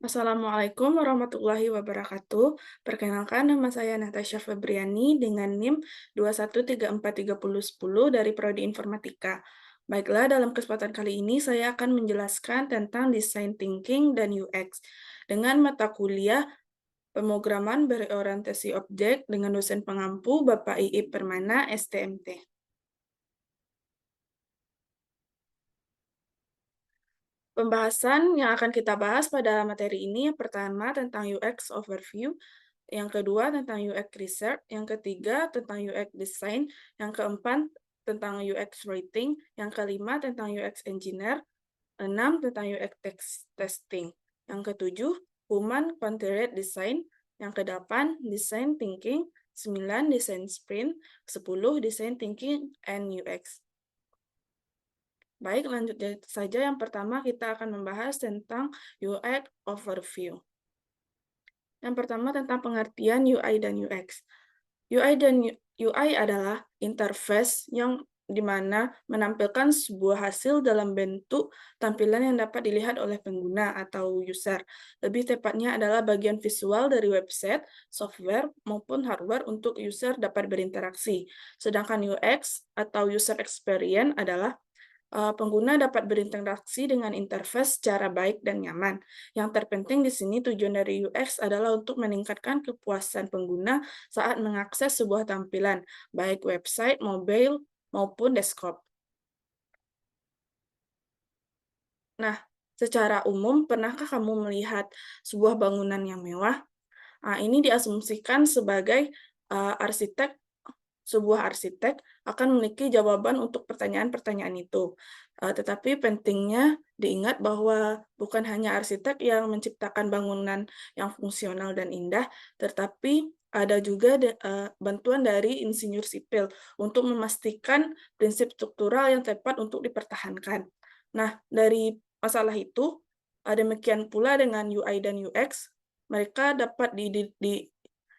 Assalamualaikum warahmatullahi wabarakatuh. Perkenalkan, nama saya Natasha Febriani dengan NIM 2134310 dari Prodi Informatika. Baiklah, dalam kesempatan kali ini saya akan menjelaskan tentang Design Thinking dan UX dengan mata kuliah Pemrograman Berorientasi Objek dengan dosen pengampu Bapak Iip Permana, STMT. Pembahasan yang akan kita bahas pada materi ini yang pertama tentang UX Overview, yang kedua tentang UX Research, yang ketiga tentang UX Design, yang keempat tentang UX Rating, yang kelima tentang UX Engineer, enam tentang UX Testing, yang ketujuh Human Quantitative Design, yang kedelapan Design Thinking, 9 Design Sprint, 10 Design Thinking and UX. Baik, lanjut saja. Yang pertama kita akan membahas tentang UX Overview. Yang pertama tentang pengertian UI dan UX. UI adalah interface yang dimana menampilkan sebuah hasil dalam bentuk tampilan yang dapat dilihat oleh pengguna atau user. Lebih tepatnya adalah bagian visual dari website, software, maupun hardware untuk user dapat berinteraksi. Sedangkan UX atau user experience adalah pengguna dapat berinteraksi dengan interface secara baik dan nyaman. Yang terpenting di sini tujuan dari UX adalah untuk meningkatkan kepuasan pengguna saat mengakses sebuah tampilan, baik website, mobile, maupun desktop. Nah, secara umum, pernahkah kamu melihat sebuah bangunan yang mewah? Ini diasumsikan sebagai arsitek sebuah arsitek akan memiliki jawaban untuk pertanyaan-pertanyaan itu. Tetapi pentingnya diingat bahwa bukan hanya arsitek yang menciptakan bangunan yang fungsional dan indah, tetapi ada juga bantuan dari insinyur sipil untuk memastikan prinsip struktural yang tepat untuk dipertahankan. Nah, dari masalah itu, demikian pula dengan UI dan UX, mereka dapat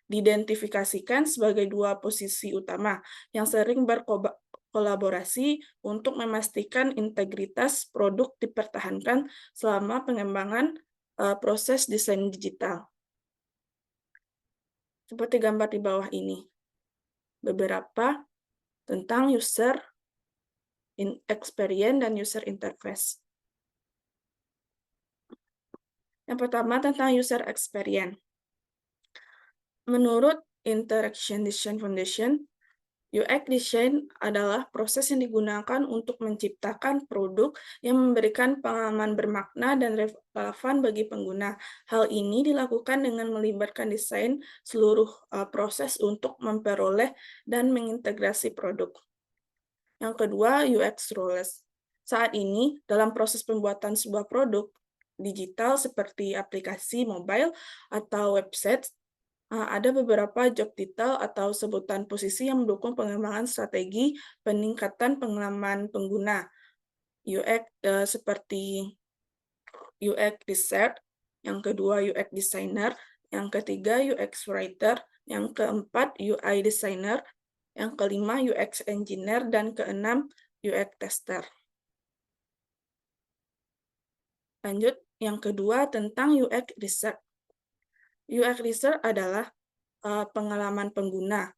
diidentifikasikan sebagai dua posisi utama yang sering berkolaborasi untuk memastikan integritas produk dipertahankan selama pengembangan proses desain digital. Seperti gambar di bawah ini, beberapa tentang user experience dan user interface. Yang pertama tentang user experience. Menurut Interaction Design Foundation, UX design adalah proses yang digunakan untuk menciptakan produk yang memberikan pengalaman bermakna dan relevan bagi pengguna. Hal ini dilakukan dengan melibatkan desain seluruh proses untuk memperoleh dan mengintegrasi produk. Yang kedua, UX roles. Saat ini, dalam proses pembuatan sebuah produk digital seperti aplikasi mobile atau website, ada beberapa job title atau sebutan posisi yang mendukung pengembangan strategi peningkatan pengalaman pengguna. UX seperti UX Research, yang kedua UX Designer, yang ketiga UX Writer, yang keempat UI Designer, yang kelima UX Engineer, dan keenam UX Tester. Lanjut, yang kedua tentang UX Research. UX Research adalah pengalaman pengguna,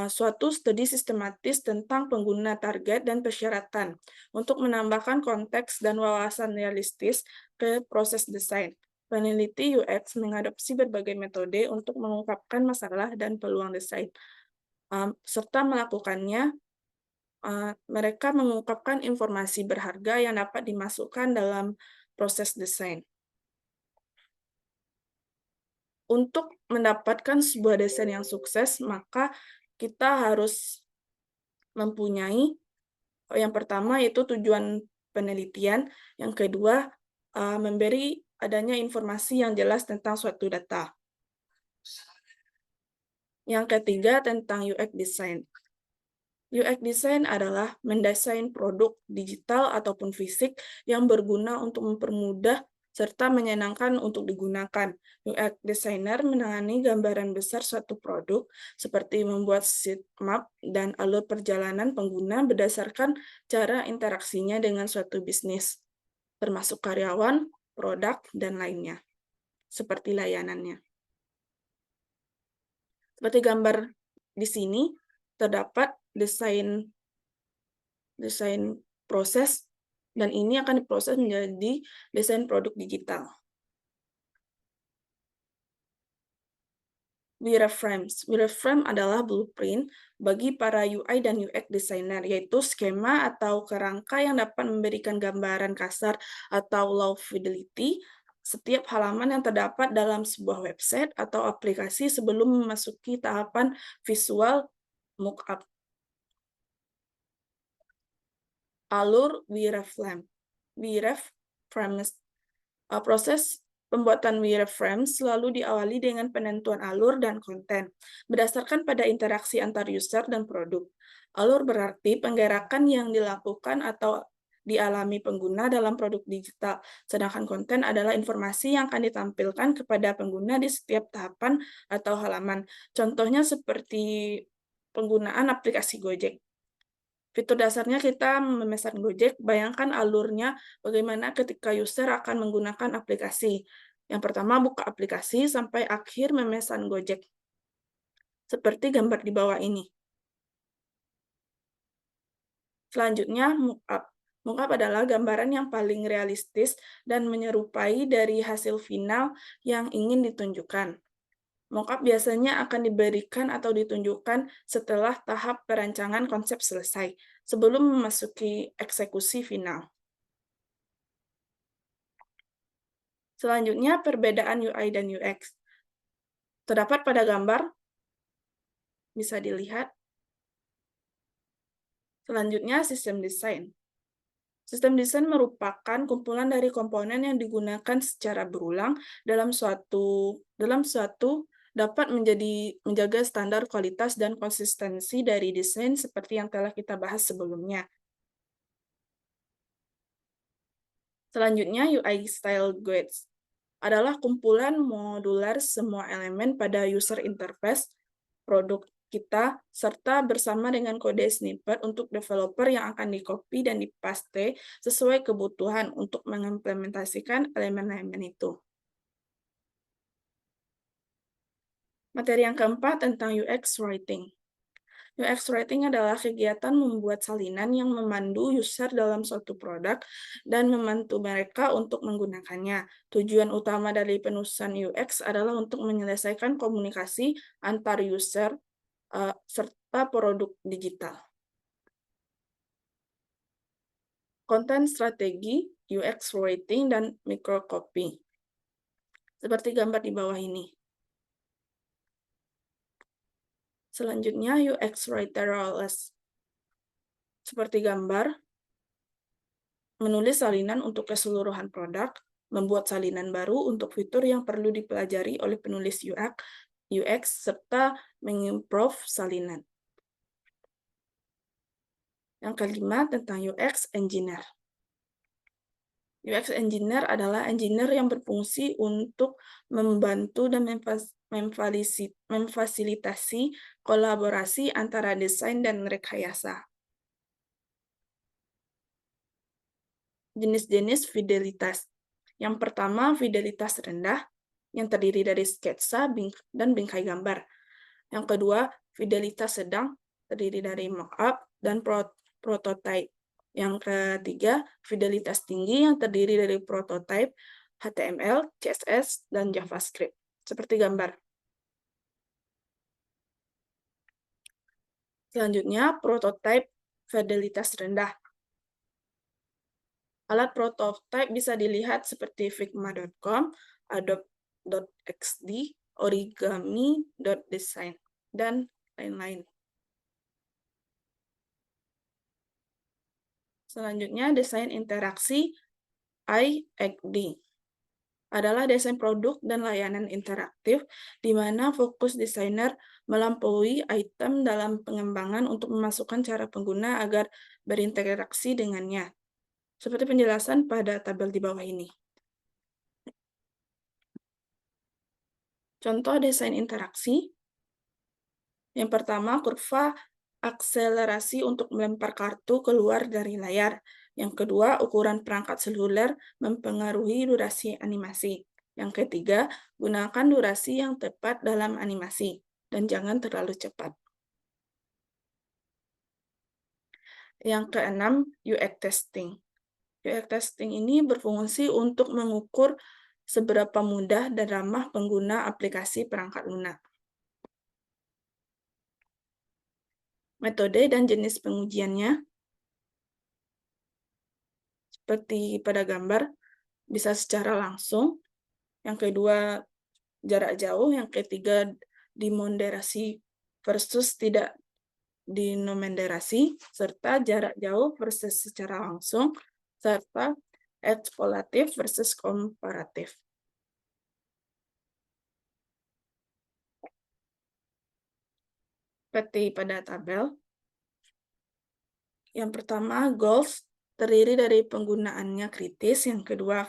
suatu studi sistematis tentang pengguna target dan persyaratan untuk menambahkan konteks dan wawasan realistis ke proses desain. Peneliti UX mengadopsi berbagai metode untuk mengungkapkan masalah dan peluang desain. Serta melakukannya, mereka mengungkapkan informasi berharga yang dapat dimasukkan dalam proses desain. Untuk mendapatkan sebuah desain yang sukses, maka kita harus mempunyai yang pertama yaitu tujuan penelitian, yang kedua memberi adanya informasi yang jelas tentang suatu data. Yang ketiga tentang UX design. UX design adalah mendesain produk digital ataupun fisik yang berguna untuk mempermudah serta menyenangkan untuk digunakan. UX designer menangani gambaran besar suatu produk, seperti membuat sitemap dan alur perjalanan pengguna berdasarkan cara interaksinya dengan suatu bisnis, termasuk karyawan, produk, dan lainnya. seperti layanannya. Seperti gambar di sini, terdapat desain proses, dan ini akan diproses menjadi desain produk digital. Wireframe adalah blueprint bagi para UI dan UX designer, yaitu skema atau kerangka yang dapat memberikan gambaran kasar atau low fidelity setiap halaman yang terdapat dalam sebuah website atau aplikasi sebelum memasuki tahapan visual mockup. Alur wireframe. Proses pembuatan wireframe selalu diawali dengan penentuan alur dan konten, berdasarkan pada interaksi antar user dan produk. Alur berarti penggerakan yang dilakukan atau dialami pengguna dalam produk digital, sedangkan konten adalah informasi yang akan ditampilkan kepada pengguna di setiap tahapan atau halaman. Contohnya seperti penggunaan aplikasi Gojek. Fitur dasarnya kita memesan Gojek, bayangkan alurnya bagaimana ketika user akan menggunakan aplikasi. Yang pertama, buka aplikasi sampai akhir memesan Gojek. Seperti gambar di bawah ini. Selanjutnya, mockup. Mockup adalah gambaran yang paling realistis dan menyerupai dari hasil final yang ingin ditunjukkan. Mockup biasanya akan diberikan atau ditunjukkan setelah tahap perancangan konsep selesai, sebelum memasuki eksekusi final. Selanjutnya, perbedaan UI dan UX. Terdapat pada gambar, bisa dilihat. Selanjutnya, sistem desain. Sistem desain merupakan kumpulan dari komponen yang digunakan secara berulang dalam suatu dapat menjaga standar kualitas dan konsistensi dari desain seperti yang telah kita bahas sebelumnya. Selanjutnya, UI Style Guides adalah kumpulan modular semua elemen pada user interface produk kita, serta bersama dengan kode snippet untuk developer yang akan di-copy dan dipaste sesuai kebutuhan untuk mengimplementasikan elemen-elemen itu. Materi yang keempat tentang UX Writing. UX Writing adalah kegiatan membuat salinan yang memandu user dalam suatu produk dan membantu mereka untuk menggunakannya. Tujuan utama dari penulisan UX adalah untuk menyelesaikan komunikasi antar user serta produk digital. Konten strategi, UX Writing, dan microcopy. Seperti gambar di bawah ini. Selanjutnya, UX Writer Roles. Seperti gambar, menulis salinan untuk keseluruhan produk, membuat salinan baru untuk fitur yang perlu dipelajari oleh penulis UX, serta mengimprove salinan. Yang kelima tentang UX Engineer. UX Engineer adalah engineer yang berfungsi untuk membantu dan memfasilitasi kolaborasi antara desain dan rekayasa. Jenis-jenis fidelitas. Yang pertama, fidelitas rendah, yang terdiri dari sketsa dan bingkai gambar. Yang kedua, fidelitas sedang, terdiri dari mockup dan prototype. Yang ketiga, fidelitas tinggi yang terdiri dari prototype, HTML, CSS, dan JavaScript. Seperti gambar. Selanjutnya, prototype fidelitas rendah. Alat prototype bisa dilihat seperti figma.com, adobe.xd, origami.design, dan lain-lain. Selanjutnya, desain interaksi IXD adalah desain produk dan layanan interaktif di mana fokus desainer melampaui item dalam pengembangan untuk memasukkan cara pengguna agar berinteraksi dengannya. Seperti penjelasan pada tabel di bawah ini. Contoh desain interaksi. Yang pertama, kurva akselerasi untuk melempar kartu keluar dari layar. Yang kedua, ukuran perangkat seluler mempengaruhi durasi animasi. Yang ketiga, gunakan durasi yang tepat dalam animasi, dan jangan terlalu cepat. Yang keenam, UX testing. UX testing ini berfungsi untuk mengukur seberapa mudah dan ramah pengguna aplikasi perangkat lunak. Metode dan jenis pengujiannya, seperti pada gambar, bisa secara langsung. Yang kedua, jarak jauh. Yang ketiga, dimoderasi versus tidak dinomenderasi, serta jarak jauh versus secara langsung, serta eksploratif versus komparatif. Seperti pada tabel, yang pertama, goals terdiri dari penggunaannya kritis, yang kedua,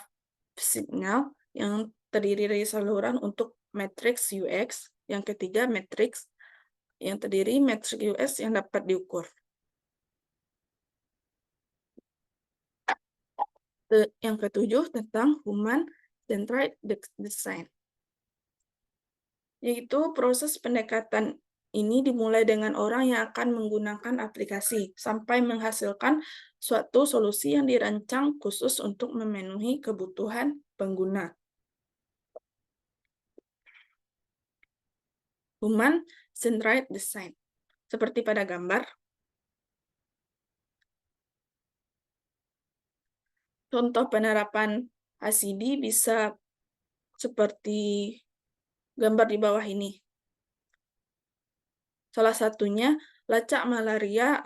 signal yang terdiri dari saluran untuk matriks UX, yang ketiga, matriks yang terdiri matriks UX yang dapat diukur. Yang ketujuh, tentang human-centered design, yaitu proses pendekatan ini dimulai dengan orang yang akan menggunakan aplikasi sampai menghasilkan suatu solusi yang dirancang khusus untuk memenuhi kebutuhan pengguna. Human-centered design, seperti pada gambar. Contoh penerapan HCD bisa seperti gambar di bawah ini. Salah satunya lacak malaria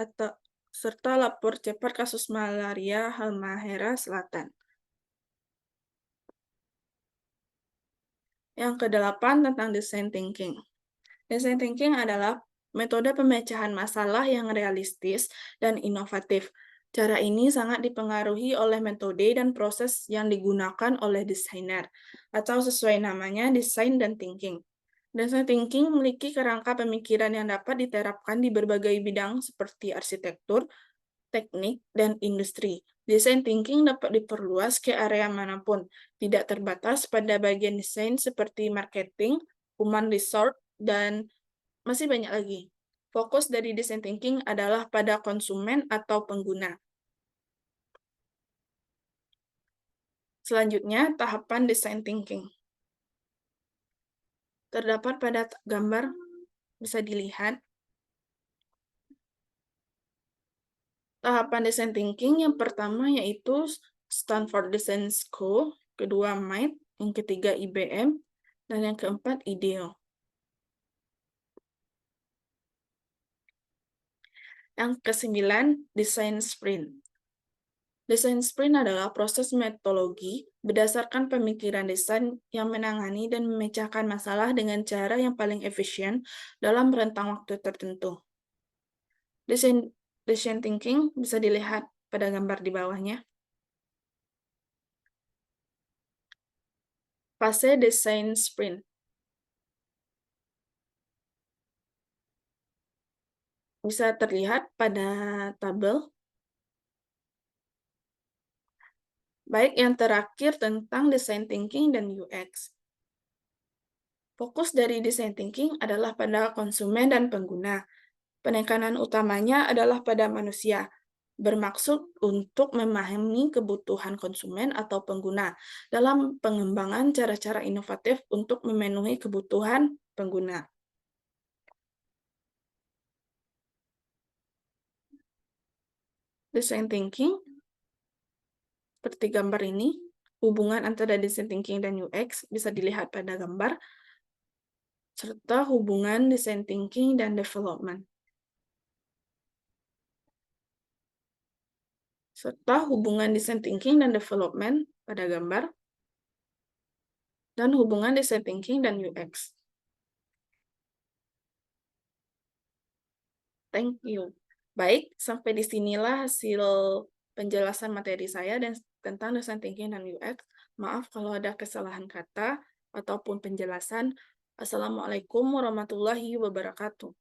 serta lapor cepat kasus malaria Halmahera Selatan. Yang kedelapan, tentang design thinking. Design thinking adalah metode pemecahan masalah yang realistis dan inovatif. Cara ini sangat dipengaruhi oleh metode dan proses yang digunakan oleh desainer, atau sesuai namanya, design dan thinking. Design thinking memiliki kerangka pemikiran yang dapat diterapkan di berbagai bidang seperti arsitektur, teknik, dan industri. Design thinking dapat diperluas ke area manapun, tidak terbatas pada bagian desain seperti marketing, human resource, dan masih banyak lagi. Fokus dari design thinking adalah pada konsumen atau pengguna. Selanjutnya, tahapan design thinking. Terdapat pada gambar, bisa dilihat. Tahapan design thinking yang pertama yaitu Stanford Design School, kedua MIT, yang ketiga IBM, dan yang keempat IDEO. Yang kesembilan, design sprint. Design sprint adalah proses metodologi berdasarkan pemikiran desain yang menangani dan memecahkan masalah dengan cara yang paling efisien dalam rentang waktu tertentu. Design thinking bisa dilihat pada gambar di bawahnya. Fase design sprint. Bisa terlihat pada tabel. Baik, yang terakhir tentang design thinking dan UX. Fokus dari design thinking adalah pada konsumen dan pengguna. Penekanan utamanya adalah pada manusia, bermaksud untuk memahami kebutuhan konsumen atau pengguna dalam pengembangan cara-cara inovatif untuk memenuhi kebutuhan pengguna. Design thinking, seperti gambar ini, hubungan antara design thinking dan UX bisa dilihat pada gambar, serta hubungan design thinking dan development. Serta hubungan design thinking dan development pada gambar, dan hubungan design thinking dan UX. Thank you. Baik, sampai di sinilah hasil penjelasan materi saya dan tentang design thinking dan UX. Maaf kalau ada kesalahan kata ataupun penjelasan. Assalamualaikum warahmatullahi wabarakatuh.